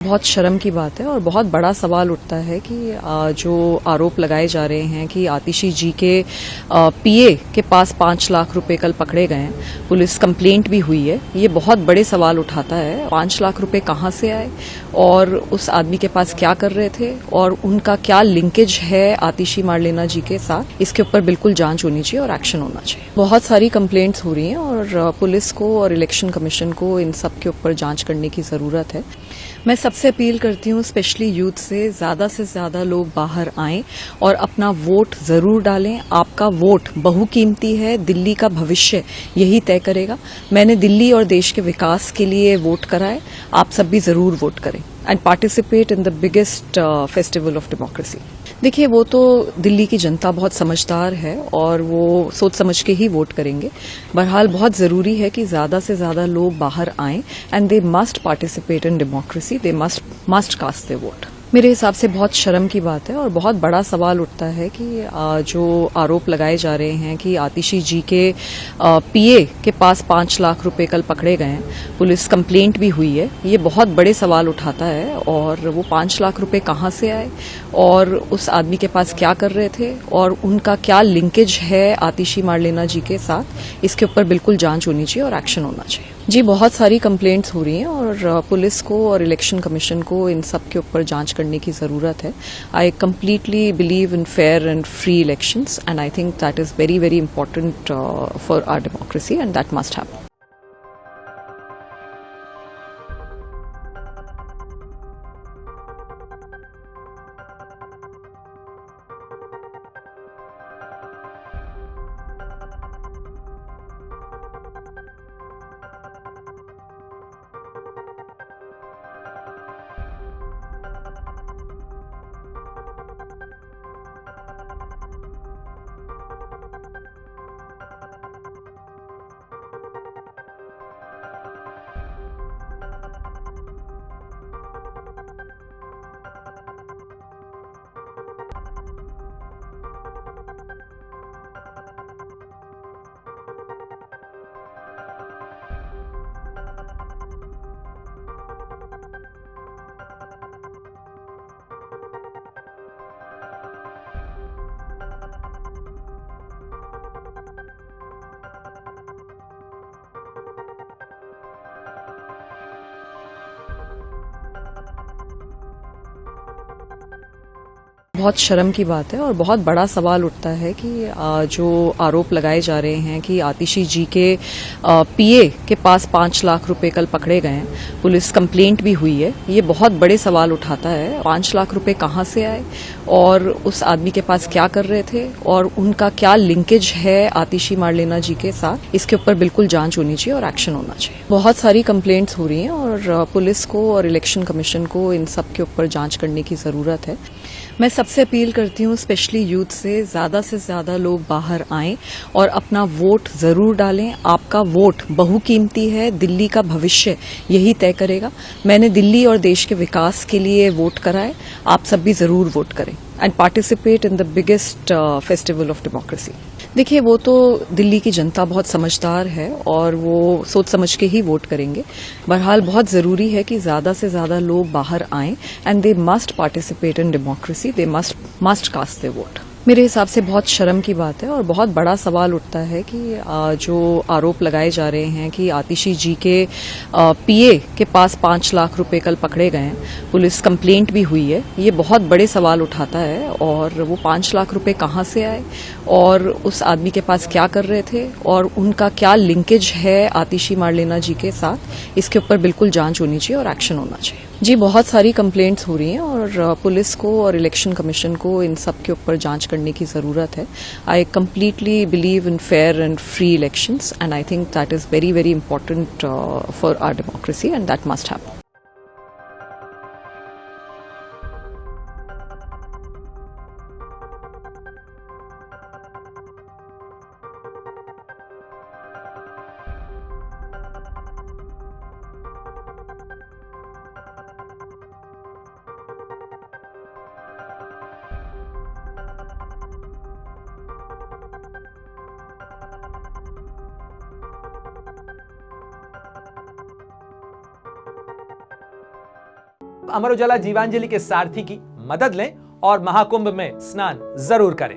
बहुत शर्म की बात है और बहुत बड़ा सवाल उठता है कि जो आरोप लगाए जा रहे हैं कि आतिशी जी के पीए के पास 5 लाख रुपए कल पकड़े गए हैं, पुलिस कंप्लेंट भी हुई है। ये बहुत बड़े सवाल उठाता है। 5 लाख रुपए कहां से आए और उस आदमी के पास क्या कर रहे थे और उनका क्या लिंकेज है आतिशी मारलेना जी के साथ, इसके ऊपर बिल्कुल जांच होनी चाहिए और एक्शन होना चाहिए। बहुत सारी कंप्लेंट्स हो रही हैं और पुलिस को और इलेक्शन कमीशन को इन सब के ऊपर जांच करने की जरूरत है। मैं सबसे अपील करती हूँ, स्पेशली यूथ से ज्यादा लोग बाहर आएं और अपना वोट जरूर डालें। आपका वोट बहुकीमती है, दिल्ली का भविष्य यही तय करेगा। मैंने दिल्ली और देश के विकास के लिए वोट करा है, आप सब भी जरूर वोट करें and participate in the biggest festival of democracy. देखिए, वो तो दिल्ली की जनता बहुत समझदार है और वो सोच समझ के ही वोट करेंगे। बहरहाल बहुत जरूरी है कि ज्यादा से ज्यादा लोग बाहर आएं and they must participate in democracy, they must cast their vote. मेरे हिसाब से बहुत शर्म की बात है और बहुत बड़ा सवाल उठता है कि जो आरोप लगाए जा रहे हैं कि आतिशी जी के पीए के पास 5 लाख रुपए कल पकड़े गए हैं, पुलिस कंप्लेंट भी हुई है। ये बहुत बड़े सवाल उठाता है और वो 5 लाख रुपए कहां से आए और उस आदमी के पास क्या कर रहे थे और उनका क्या लिंकेज है आतिशी मारलेना जी के साथ, इसके ऊपर बिल्कुल जांच होनी चाहिए और एक्शन होना चाहिए। जी, बहुत सारी कंप्लेंट्स हो रही हैं और पुलिस को और इलेक्शन कमीशन को इन सब के ऊपर जांच करने की जरूरत है। I completely believe in fair and free elections and I think that is very very important for our democracy and that must happen. बहुत शर्म की बात है और बहुत बड़ा सवाल उठता है कि जो आरोप लगाए जा रहे हैं कि आतिशी जी के पीए के पास 5 लाख रुपए कल पकड़े गए हैं, पुलिस कंप्लेंट भी हुई है। ये बहुत बड़े सवाल उठाता है। 5 लाख रुपए कहां से आए और उस आदमी के पास क्या कर रहे थे और उनका क्या लिंकेज है आतिशी मारलेना जी के साथ, इसके ऊपर बिल्कुल जांच होनी चाहिए और एक्शन होना चाहिए। बहुत सारी कंप्लेंट्स हो रही हैं और पुलिस को और इलेक्शन कमीशन को इन सब के ऊपर जांच करने की जरूरत है। मैं सबसे अपील करती हूँ, स्पेशली यूथ से ज्यादा लोग बाहर आएं और अपना वोट जरूर डालें। आपका वोट बहुकीमती है, दिल्ली का भविष्य यही तय करेगा। मैंने दिल्ली और देश के विकास के लिए वोट करा है, आप सब भी जरूर वोट करें and participate in the biggest festival of democracy. देखिए, वो तो दिल्ली की जनता बहुत समझदार है और वो सोच समझ के ही वोट करेंगे। बहरहाल बहुत जरूरी है कि ज्यादा से ज्यादा लोग बाहर आएं and they must participate in democracy, they must cast their vote. मेरे हिसाब से बहुत शर्म की बात है और बहुत बड़ा सवाल उठता है कि जो आरोप लगाए जा रहे हैं कि आतिशी जी के पीए के पास 5 लाख रुपए कल पकड़े गए हैं, पुलिस कंप्लेंट भी हुई है। ये बहुत बड़े सवाल उठाता है और वो 5 लाख रुपए कहां से आए और उस आदमी के पास क्या कर रहे थे और उनका क्या लिंकेज है आतिशी मारलेना जी के साथ, इसके ऊपर बिल्कुल जांच होनी चाहिए और एक्शन होना चाहिए। जी, बहुत सारी कंप्लेंट्स हो रही हैं और पुलिस को और इलेक्शन कमीशन को इन सब के ऊपर जांच करने की जरूरत है। I completely believe in fair and free elections and I think that is very very important for our democracy and that must happen. Amar Ujala Jeevanjali के सारथी की मदद लें और महाकुंभ में स्नान जरूर करें।